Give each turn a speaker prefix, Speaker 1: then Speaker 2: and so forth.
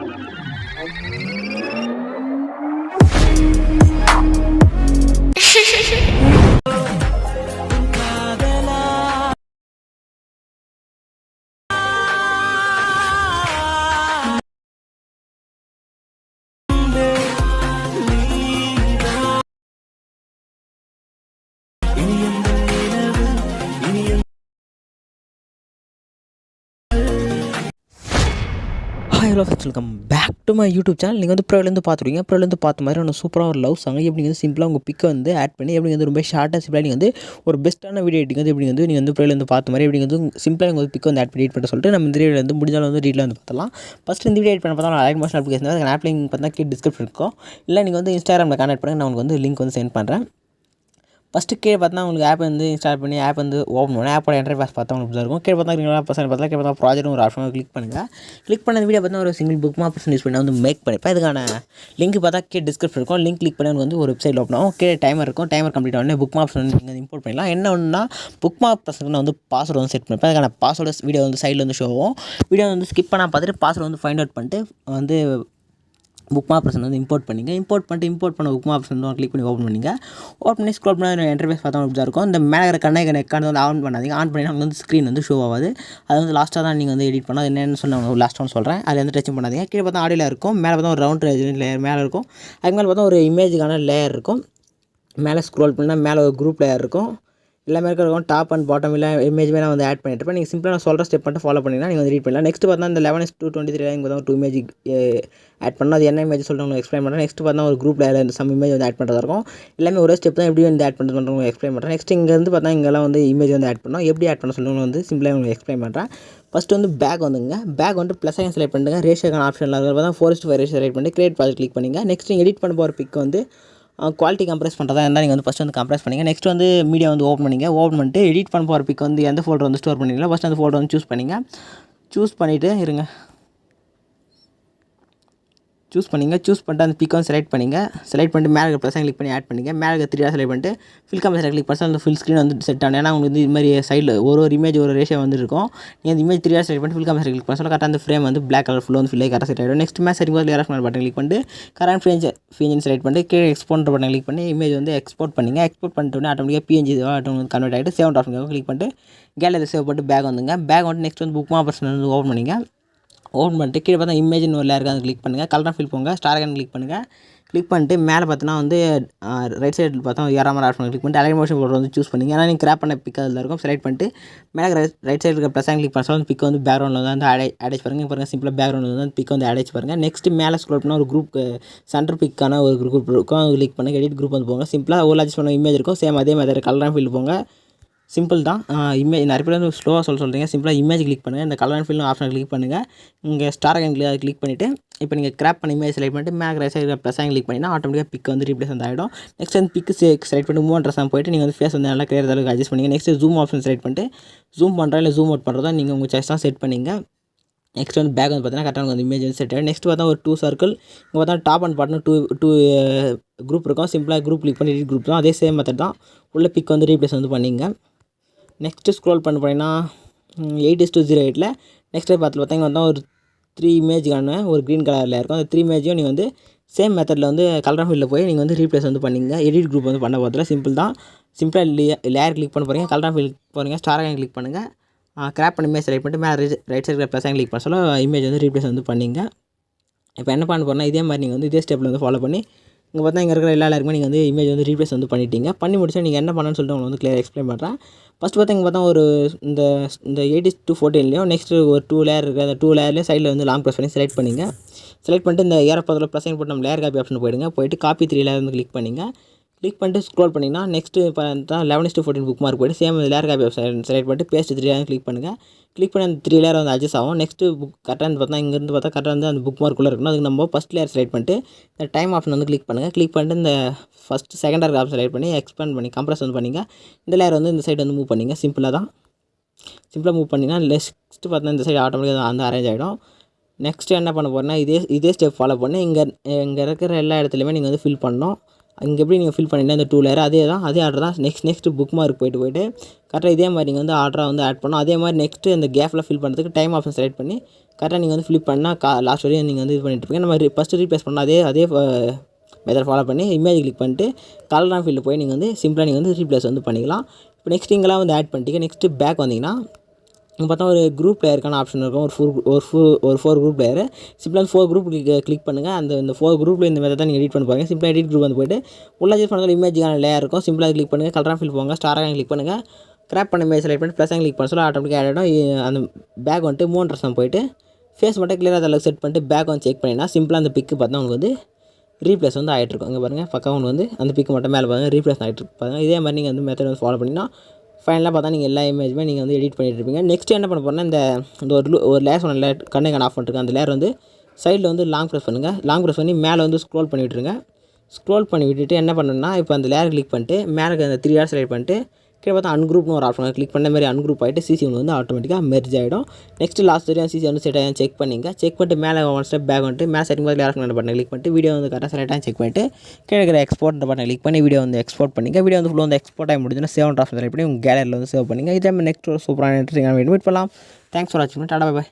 Speaker 1: Hi hello friends, welcome back to my YouTube channel. நீங்கள் வந்து ப்ரோலேருந்து பார்த்துருவீங்க. ப்ரோலேருந்து பார்த்த மாதிரி ஒன்று சூப்பராக ஒரு லவ் சாங் எப்படி வந்து சிம்பிளாக உங்கள் பிக்கை வந்து ஆட் பண்ணி எப்படி வந்து ரொம்ப ஷார்ட்டாக சிம்பிளாக நீங்கள் வந்து ஒரு பெஸ்ட்டான வீடியோ எடிட்டிங் வந்து எப்படி வந்து நீங்கள் வந்து ப்ரோலேருந்து பார்த்த மாதிரி எப்படி வந்து சிம்பிளாக உங்கள் பிக்கை வந்து ஆட் பண்ணி எடிட் பண்ண சொல்லிட்டு நம்ம இந்த வீடியோவில் வந்து முடிஞ்சாலும் வந்து டீட்டில் வந்து பார்த்தலாம். ஃபஸ்ட்டு இந்த வீடியோ எடிட் பண்ண பார்த்தா லைக் மோஷன் அப்ளிகேஷன் தான் ஆப் லிங்க் பார்த்தா கீழே டிஸ்கிரிப்ஷன் இருக்கும். இல்லை நீங்கள் வந்து இன்ஸ்டாகிராமில் கான்டெக்ட் பண்ணுங்கள், நான் உங்களுக்கு வந்து லிங்க் வந்து சென்ட் பண்ணுறேன். ஃபஸ்ட்டு கீழே பார்த்தா உங்களுக்கு ஆப் வந்து இன்ஸ்டால் பண்ணி ஆப் வந்து ஓப்பன் பண்ணி ஆப்போட இன்டர்ஃபேஸ் பார்த்தா உங்களுக்கு இருக்கும். கீழே பார்த்தா நீங்கள் பர்சன் பார்த்தா கீழே பார்த்தா ப்ராஜெக்ட் ஒரு ஆப்ஷன் கிளிக் பண்ணுங்கள். கிளிக் பண்ண வீடியோ பார்த்தா ஒரு சிங்கிள் புக் மார்க் யூஸ் பண்ணி வந்து மேக் பண்ணிப்பேன். இதுக்கான லிங்க் பார்த்தா கீழே டிஸ்கிரிப்ஷன் இருக்கும். லிங்க் கிளிக் பண்ணி வந்து ஒரு வெப்சைட் ஓப்பன் ஆகும். கீழே டைமர் இருக்கும். டைமர் கம்ப்ளீட் ஆகணும். புக் மார்க்ஸ் வந்து நீங்கள் இம்போர்ட் பண்ணிடலாம். என்ன ஒன்றுனா புக் மார்க் பர்சன் வந்து பாஸ்வேர்டு வந்து செட் பண்ணிப்பேன். அதுக்கான பாஸ்வேர்டு வீடியோ வந்து சைடில் வந்து ஷோ ஆகும். வீடியோ வந்து ஸ்கிப் பண்ணால் பார்த்துட்டு பாஸ்வேர்டு வந்து ஃபைண்ட் அவுட் பண்ணிட்டு வந்து புக் மார்க் பர்சன் வந்து இம்போர்ட் பண்ணிங்க. இம்போர்ட் பண்ண புக் மார்க் பர்சன் கிளிக் பண்ணி ஓப்பன் பண்ணிங்க. ஓப்பன் பண்ணி ஸ்க்ரோல் பண்ண இன்டர்ஃபேஸ் பார்த்தா அப்படி தான் இருக்கும். இந்த மேலே இருக்கிற கண்ணை வந்து ஆன் பண்ணாதீங்க. ஆன் பண்ணினா வந்து ஸ்க்ரீன் வந்து ஷோ ஆகாது. அது வந்து லாஸ்ட்டாக தான் நீங்கள் வந்து எடிட் பண்ணால் அது என்னென்னு சொன்ன லாஸ்ட்டாக சொல்கிறேன். அதில் வந்து டச்சும் பண்ணாதீங்க. கீழே பார்த்தா ஆடியோவில் இருக்கும். மேலே பார்த்தா ஒரு ரவுண்ட் லேயர் மேலே இருக்கும். அதுக்கு மேலே பார்த்தா ஒரு இமேஜுக்கான லேயர் இருக்கும். மேலே ஸ்க்ரோல் பண்ணால் மேலே ஒரு குரூப் லேயர் இருக்கும். எல்லாமே இருக்கும். டாப் அண்ட் பாட்டம் இல்லை இமேஜ் மேலே வந்து ஆட் பண்ணிட்டு நீங்கள் சிம்பிளாக நான் சொல்கிற ஸ்டெப் மட்டும் ஃபாலோ பண்ணிங்கன்னா நீங்கள் வந்து எடிட் பண்ணலாம். நெக்ஸ்ட் பார்த்தா இந்த 11:23 இங்கே பார்த்தா 2 இமேஜ் ஆட் பண்ணால் அது என்ன இமேஜ் சொல்லிட்டு உங்களுக்கு எக்ஸ்பிளைன் பண்ணுறேன். நெக்ஸ்ட் பார்த்தா ஒரு குரூப் லேயர் இந்த சம் இமேஜ் வந்து ஆட் பண்ணுறதா இருக்கும். எல்லாமே ஒரே ஸ்டெப் தான் எப்படி வந்து ஆட் பண்ணுறது உங்களுக்கு எக்ஸ்பிளைன் பண்ணுறேன். நெக்ஸ்ட் இங்கேருந்து பார்த்தா இங்கெல்லாம் வந்து இமேஜ் வந்து ஆட் பண்ணோம். எப்படி ஆட் பண்ண சொல்லுங்கள் வந்து சிம்பிளாக உங்களுக்கு எக்ஸ்பிளைன் பண்ணுறேன். ஃபஸ்ட்டு வந்து பேக் வந்துங்க. பேக் வந்து ப்ளஸ் ஐக்கன் செலக்ட் பண்ணுங்கள். ரேஷியோக்கான ஆப்ஷனில் இருக்கிற பார்த்தா 4:5 ரேஷியோ செலக்ட் பண்ணி கிரியேட் ப்ராஜெக்ட் கிளிக் பண்ணிங்க. நெக்ஸ்ட் நீங்கள் எடிட் பண்ண போகிற பிக் வந்து குவாலிட்டி கம்ப்ரஸ் பண்ணுறதா இருந்தால் நீங்கள் வந்து ஃபஸ்ட்டு வந்து கம்ப்ரஸ் பண்ணிங்க. நெக்ஸ்ட் வந்து மீடியா வந்து ஓப்பன் பண்ணிங்க. ஓப்பன் பண்ணிட்டு எடிட் பண்ண போகிற பிக் வந்து எந்த ஃபோல்டர் வந்து ஸ்டோர் பண்ணிங்களோ ஃபஸ்ட்டு அந்த ஃபோல்டர் வந்து சூஸ் பண்ணிங்க. சூஸ் பண்ணிவிட்டு இருங்க. சூஸ் பண்ணிட்டு அந்த பிக் வந்து செலக்ட் பண்ணிங்க. செலக்ட் பண்ணிட்டு மேலே ப்ளஸ் கிளிக் பண்ணி ஆட் பண்ணிங்க. மேலே 3 செலக்ட் பண்ணிட்டு ஃபில் கம்பெனி கிளிக் பண்ணி அந்த ஃபுல் ஸ்க்ரீன் வந்து செட் ஆகும். ஏன்னா உங்களுக்கு வந்து இது மாதிரி சைடில் ஒரு இமேஜ் ஒரு ரேஷியோ வந்து இருக்கும். நீங்கள் அந்த இமேஜ் 3 செலக்ட் பண்ணிட்டு ஃபில் கம்பெனி கிளிக் பண்ண சொல்ல கரெக்டாக அந்த ஃப்ரேம் வந்து பிளாக் கலர் ஃபுல்லாக வந்து ஃபில் கரெக்டாக செட் ஆகிடும். நெக்ஸ்ட் மேலே சரிங்க லேயர் பட்டன் கிளிக் பண்ணிட்டு கரண்ட் ஃப்ரேம் செலக்ட் பண்ணிட்டு கீழே எக்ஸ்போர்ட் பட்டன் கிளிக் பண்ணி இமேஜ் வந்து எக்ஸ்போர்ட் பண்ணிங்க. எக்ஸ்போர்ட் பண்ணிட்டு ஆட்டோமேட்டிக்காக PNG கன்வெர்ட் ஆகிட்டு சேவ் ஆப்ஷன் கிளிக் பண்ணிட்டு கேலரி சேவ் பண்ணிட்டு பேக் வந்துங்க. பேக் வந்து நெக்ஸ்ட் வந்து புக் மார்க் பர்சன் வந்து ஓப்பன் பண்ணிங்க. ஓப்பன் பண்ணிட்டு கீழே பார்த்தா இமேஜ்னு ஒரு லேயர் இருக்குது, கிளிக் பண்ணுங்கள். கலர் ஃபில் போங்க. ஸ்டார் ஐக்கன் கிளிக் பண்ணுங்கள். கிளிக் பண்ணிட்டு மேலே பார்த்தோன்னா வந்து ரைட் சைடில் பார்த்தா ஏறாமல் ஆப்ஷன் கிளிக் பண்ணிட்டு அலைன் மோஷன் போர்டு வந்து சூஸ் பண்ணிங்க. ஏன்னா நீங்கள் கிராப் பண்ண பிக் அதில் இருக்கும். செலக்ட் பண்ணிட்டு மேலே ரைட் சைடில் இருக்க ப்ளஸ் கிளிக் பண்ண அந்த பிக் வந்து பேக்ரவுண்டில் வந்து ஆடேஜ் பாருங்கள். சிம்பிளாக பேக்ரவுண்டில் வந்து பிக் வந்து ஆடேஜ் பாருங்கள். நெக்ஸ்ட் மேலே ஸ்க்ரோல் பண்ணால் ஒரு குரூப் சென்டர் பிக்கான ஒரு குரூப் இருக்கும். அது கிளிக் பண்ணுங்கள். எடிட் குரூப் வந்து போங்க. சிம்பிளாக ஒரு அட்ஜஸ்ட் பண்ண இமேஜ் இருக்கும். சேம் அதே மாதிரி கலர் ஃபில் போங்க. சிம்பிள் தான். இமேஜ் நிறைய பேர் வந்து ஸ்லோவாக சொல்கிறீங்க. சிம்பிளாக இமேஜ் கிளிக் பண்ணுங்கள். இந்த colour and fill option click பண்ணுங்கள். இங்கே ஸ்டார் ஐக்கன் கிளிக் பண்ணிவிட்டு இப்போ நீங்கள் கிராப் பண்ண இமேஜ் செலக்ட் பண்ணிட்டு மேலே right side plus icon click பண்ணினா ஆட்டோமேட்டிக்காக பிக் வந்து ரீப்ளேஸ் வந்து ஆகிடும். நெக்ஸ்ட் வந்து பிக்கு செலக்ட் பண்ணி மூவ் ட்ரெஸ் போய்ட்டு நீங்கள் வந்து ஃபேஸ் வந்து நல்லா கிளியர் அளவுக்கு அட்ஜஸ்ட் பண்ணிங்க. நெக்ஸ்ட் ஜூம் ஆப்ஷன் செலக்ட் பண்ணிட்டு ஜூம் பண்ணுறா இல்லை ஜூம் அவுட் பண்ணுறதா நீங்கள் உங்கள் சாய்ஸ் தான் செட் பண்ணிங்க. நெக்ஸ்ட் வந்து பேக் வந்து பார்த்தீங்கன்னா கரெக்டாக வந்து இமேஜ் வந்து செட் ஆகிடும். நெக்ஸ்ட் பார்த்தா ஒரு 2 சர்க்கிள் இங்கே பார்த்தா டாப் அண்ட் பாட்டம் 2 குரூப் இருக்கும். சிம்பிளாக குரூப் கிளிக் பண்ணி எடிட் குரூப் தான். அதே சேம் மெத்தட் தான். உள்ள பிக் வந்து ரீப்ளேஸ் வந்து பண்ணிங்க. நெக்ஸ்ட்டு ஸ்க்ரோல் பண்ண போனீங்கன்னா 8:08 நெக்ஸ்ட் பார்த்தீங்கன்னா ஒரு 3 இமேஜுக்கான ஒரு க்ரீன் கலரில் இருக்கும். அந்த 3 இமேஜையும் நீங்கள் வந்து சேம் மெத்தடில் வந்து கலர் ஃபீல்டில் போய் நீங்கள் வந்து ரீப்ளேஸ் வந்து பண்ணிங்க. எடிட் குரூப் வந்து பண்ண போகிறதுல சிம்பிள் தான். சிம்பிளாக லேயர் கிளிக் பண்ண போகிறீங்க. கலர் ஃபீல்ட் போகிறீங்க. ஸ்டார் ஐக்கன் கிளிக் பண்ணுங்கள். கிராப் பண்ணி இமேஜ் செலக்ட் பண்ணிட்டு மேலே ரைட் சைடில் ப்ளஸ் கிளிக் பண்ண சொல்ல இமேஜ் வந்து ரீப்ளேஸ் வந்து பண்ணிங்க. இப்போ என்ன பண்ண போகிறேன்னா இதே மாதிரி நீங்கள் வந்து இதே ஸ்டெப்பில் வந்து ஃபாலோ பண்ணி இங்கே பார்த்தா இங்கே இருக்கிற எல்லாருக்குமே நீங்கள் வந்து இமேஜ் வந்து ரீப்ளேஸ் வந்து பண்ணிட்டீங்க. பண்ணி முடிச்சா நீங்கள் என்ன பண்ணணும்னு சொல்லிட்டு உங்களுக்கு வந்து கிளியர் எக்ஸ்பிளைன் பண்ணுறேன். ஃபஸ்ட்டு பார்த்தா இங்கே பார்த்தா ஒரு இந்த 8:14 நெக்ஸ்ட்டு ஒரு 2 லேயர் இருக்குது. அந்த 2 லேயர்லேயே சைடில் வந்து லாங் ப்ரெஸ் பண்ணி செலக்ட் பண்ணிங்க. செலக்ட் பண்ணிட்டு இந்த ஏறப்பதில் ப்ளஸ் போட்டு நம்ம லேயர் காப்பி ஆப்ஷன் போய்ட்டு காப்பி 3 லேயர் வந்து கிளிக் பண்ணிங்க. கிளிக் பண்ணிட்டு ஸ்க்ரோல் பண்ணிங்கன்னா நெக்ஸ்ட்டு பார்த்தா 11:14 புக் மார்க் போய்ட்டு same layer copy option select பண்ணிட்டு பேஸ்ட் 3 லேயர் கிளிக் பண்ணுங்கள். கிளிக் பண்ணி அந்த 3 லேயர் வந்து அட்ஜஸ்ட் ஆகும். நெக்ஸ்ட்டு புக் கரெக்டாக வந்து பார்த்தா இங்கேருந்து பார்த்தா கரெக்டாக வந்து அந்த புக் மார்க்குள்ளே இருக்கணும். அதுக்கு நம்ம ஃபஸ்ட் லேயர் செலக்ட் பண்ணிட்டு இந்த டைம் ஆப்ஷன் வந்து கிளிக் பண்ணுங்கள். கிளிக் பண்ணிட்டு இந்த first second layer option select பண்ணி எக்ஸ்பேண்ட் பண்ணி கம்ப்ரஸ் வந்து பண்ணிங்க. இந்த லேயர் வந்து இந்த சைடு வந்து மூவ் பண்ணிங்க. சிம்பிளாக மூவ் பண்ணிங்கன்னா நெக்ஸ்ட்டு பார்த்தா இந்த சைடு ஆட்டோமேட்டிக்காக வந்து அரேஞ்ச் ஆகிடும். நெக்ஸ்ட்டு என்ன பண்ண போகிறேன்னா இதே ஸ்டெப் ஃபாலோ பண்ணி இங்கே இருக்கிற எல்லா இடத்துலையுமே நீங்கள் வந்து ஃபில் பண்ணணும். இங்கே எப்படி நீங்கள் ஃபில் பண்ணிங்கன்னா இந்த 2 லேயர் அதே ஆர்டர் தான் நெக்ஸ்ட் புக் மார்க் போய்ட்டு கரெக்டாக இதே மாதிரி நீங்கள் வந்து ஆர்டராக வந்து ஆட் பண்ணணும். அதே மாதிரி நெக்ஸ்ட்டு இந்த கேப்பில் ஃபில் பண்ணுறதுக்கு டைம் ஆப்ஷன் செலக்ட் பண்ணி கரெக்டாக நீங்கள் வந்து ஃபில் பண்ணால் லாஸ்ட் வரையும் நீங்கள் வந்து இது பண்ணிட்டு இருப்பீங்க. நம்ம ஃபஸ்ட்டு ரீப்ளேஸ் பண்ணால் அதே மெத்தட் ஃபாலோ பண்ணி இமேஜ் கிளிக் பண்ணிட்டு கலர் ஃபீல்டு போய் நீங்கள் வந்து சிம்பிளாக நீங்கள் வந்து ரீப்ளேஸ் வந்து பண்ணிக்கலாம். இப்போ நெக்ஸ்ட் இங்கெல்லாம் வந்து ஆட் பண்ணிட்டீங்க. நெக்ஸ்ட்டு பேக் வந்தீங்கன்னா இங்கே பார்த்தா ஒரு குரூப் பிளேயருக்கான ஆப்ஷன் இருக்கும். ஒரு 4 குரூப் பிளேயர் சிம்பிளாக 4 குரூப் கிளிக் பண்ணுங்கள். இந்த 4 குரூப்பில் இந்த மெத்தட் தான் நீங்கள் எடிட் பண்ண போகிறீங்க. சிம்பிளாக எடிட் குரூப் வந்து போய்ட்டு உள்ள யூஸ் பண்ணுறது இமேஜுக்கான லேயர் இருக்கும். சிம்பிளாக கிளிக் பண்ணுங்கள். கலராக ஃபில் போங்க. ஸ்டாராக கிளிக் பண்ணுங்கள். கிராப் பண்ண இமேஜ் செலக்ட் பண்ணி ப்ளஸ் கிளிக் பண்ண சொல்ல ஆட்டோமேட்டிக்காக ஆட் ஆகிடும். அந்த பேக் வந்துட்டு 3 ட்ரெஸ் போய்ட்டு ஃபேஸ் மட்டும் கிளியராக அதில் செட் பண்ணிட்டு பேக் வந்து செக் பண்ணிங்கன்னா சிம்பிளாக அந்த பிக்கு பார்த்தா உங்களுக்கு வந்து ரீப்ளேஸ் வந்து ஆகிட்ருக்கும். இங்கே பாருங்கள் பக்கம் ஒன்று வந்து அந்த பிக்கு மட்டும் மேலே பாருங்கள் ரீப்ளேஸ் ஆகிட்டு பாருங்கள். இதே மாதிரி நீங்கள் வந்து மெத்தட் வந்து ஃபாலோ பண்ணிங்கன்னா ஃபைனலாக பார்த்தா நீங்கள் எல்லா இமேஜுமே நீங்கள் வந்து எடிட் பண்ணிட்டு இருப்பீங்க. நெக்ஸ்ட் என்ன பண்ண போகிறேன்னா இந்த ஒரு லேயர் சொன்ன லேயர் கண்ணை ஆஃப் பண்ணிருக்கேன். அந்த லேயர் வந்து சைடில் வந்து லாங் ப்ரெஸ் பண்ணுங்கள். லாங் ப்ரெஸ் பண்ணி மேலே வந்து ஸ்க்ரோல் பண்ணி விட்டுருங்க. ஸ்க்ரோல் பண்ணி விட்டுட்டு என்ன பண்ணணும்னா இப்போ அந்த லேயர் கிளிக் பண்ணிட்டு மேலே அந்த 3 டாட் செலக்ட் பண்ணிட்டு கீழே பார்த்தா அன்குரூப்னு ஒரு ஆப்ஷன் கிளிக் பண்ண மாதிரி அன்குரூப் ஆகிட்டு சிசி வந்து ஆட்டோமேட்டிக்காக மெர்ஜ் ஆகிடும். நெக்ஸ்ட் லாஸ்ட் வரையும் சிசி வந்து செட் ஆகும் செக் பண்ணிங்க. செக் பண்ணிட்டு மேலே 1 ஸ்டெப் பேக் வந்துட்டு மேலே செட்டிங் பார்த்து யாருக்கு பட்டனை கிளிக் பண்ணிட்டு வீடியோ வந்து கரெக்டாக செலக்ட் ஆகி செக் பண்ணிட்டு கீழே இருக்கிற எக்ஸ்போர்ட் பட்டனை கிளிக் பண்ணி வீடியோ வந்து எக்ஸ்போர்ட் பண்ணிங்க. வீடியோ வந்து ஃபுல்லாக வந்து எக்ஸ்போர்ட் ஆகி முடிஞ்சுன்னா சேவ் ஆப்ஷன் செலக்ட் பண்ணி உங்கள் கேலரியில் வந்து சேவ் பண்ணிங்க. இதே மாதிரி நெக்ஸ்ட் ஒரு சூப்பரான இன்ட்ரெஸ்டிங்கான வீடியோ மீட் பண்ணலாம். தேங்க்ஸ் ஃபார் வாட்சிங். Tata bye.